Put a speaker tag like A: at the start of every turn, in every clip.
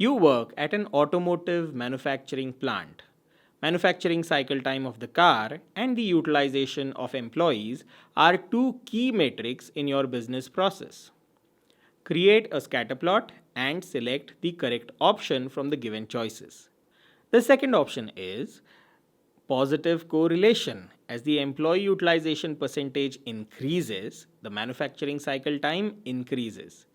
A: You work at an automotive manufacturing plant. Manufacturing cycle time of the car and the utilization of employees are two key metrics in your business process. Create a scatter plot and select the correct option from the given choices. The second option is positive correlation. As the employee utilization percentage increases, the manufacturing cycle time increases.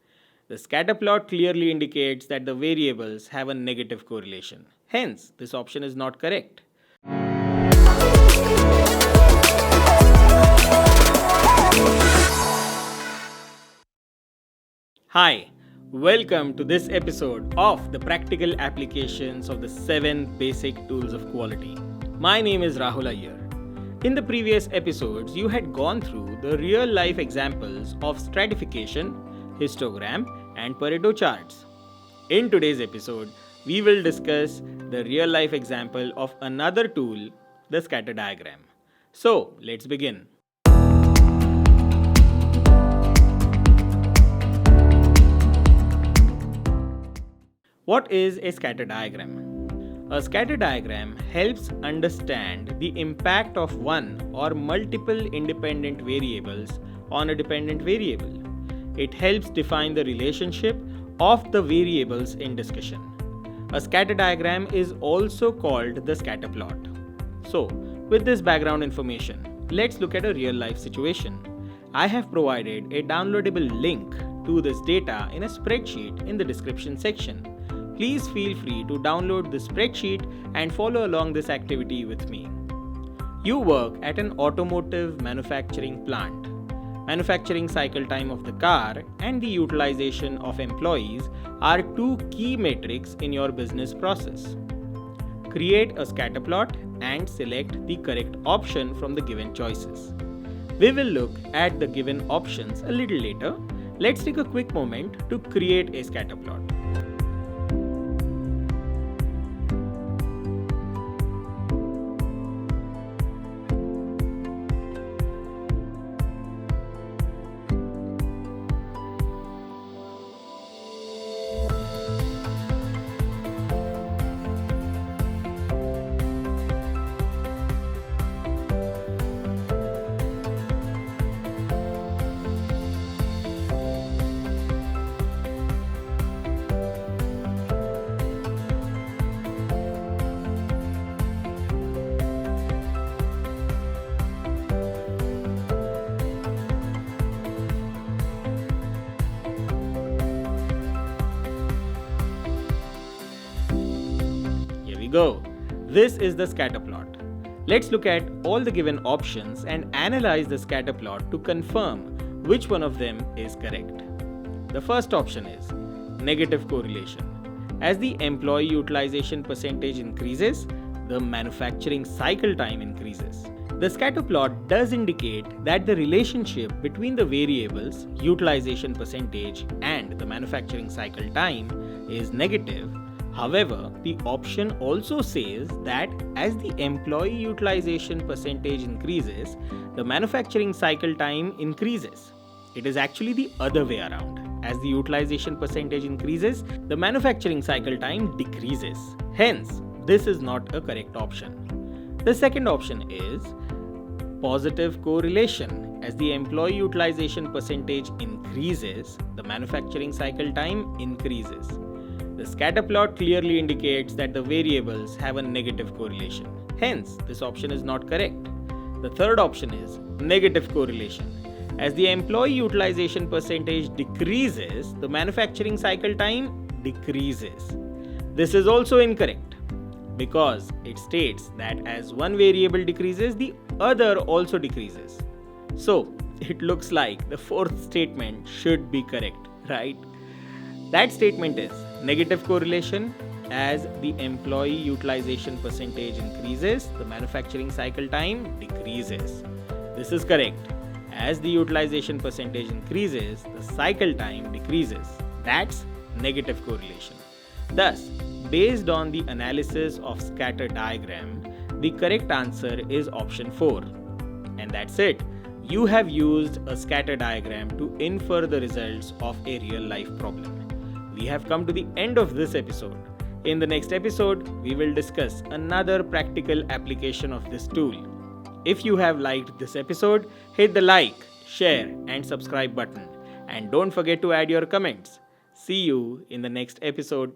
A: The scatter plot clearly indicates that the variables have a negative correlation. Hence, this option is not correct. Hi, welcome to this episode of the practical applications of the 7 basic tools of quality. My name is Rahul Iyer. In the previous episodes, you had gone through the real life examples of stratification, histogram, and Pareto charts. In today's episode, we will discuss the real life example of another tool, the scatter diagram. So, let's begin. What is a scatter diagram? A scatter diagram helps understand the impact of one or multiple independent variables on a dependent variable. It helps define the relationship of the variables in discussion. A scatter diagram is also called the scatter plot. So, with this background information, let's look at a real life situation. I have provided a downloadable link to this data in a spreadsheet in the description section. Please feel free to download the spreadsheet and follow along this activity with me. You work at an automotive manufacturing plant. Manufacturing cycle time of the car and the utilization of employees are two key metrics in your business process. Create a scatter plot and select the correct option from the given choices. We will look at the given options a little later. Let's take a quick moment to create a scatter plot. Go. This is the scatter plot. Let's look at all the given options and analyze the scatter plot to confirm which one of them is correct. The first option is negative correlation. As the employee utilization percentage increases, the manufacturing cycle time increases. The scatter plot does indicate that the relationship between the variables utilization percentage and the manufacturing cycle time is negative. However, the option also says that as the employee utilization percentage increases, the manufacturing cycle time increases. It is actually the other way around. As the utilization percentage increases, the manufacturing cycle time decreases. Hence, this is not a correct option. The second option is positive correlation. As the employee utilization percentage increases, the manufacturing cycle time increases. The scatter plot clearly indicates that the variables have a negative correlation. Hence, this option is not correct. The third option is negative correlation. As the employee utilization percentage decreases, the manufacturing cycle time decreases. This is also incorrect because it states that as one variable decreases, the other also decreases. So, it looks like the fourth statement should be correct, right? That statement is negative correlation. As the employee utilization percentage increases, the manufacturing cycle time decreases. This is correct. As the utilization percentage increases, the cycle time decreases. That's negative correlation. Thus, based on the analysis of scatter diagram, the correct answer is option 4. And that's it. You have used a scatter diagram to infer the results of a real life problem. we have come to the end of this episode. In the next episode, we will discuss another practical application of this tool. If you have liked this episode, hit the like, share, and subscribe button. And don't forget to add your comments. See you in the next episode.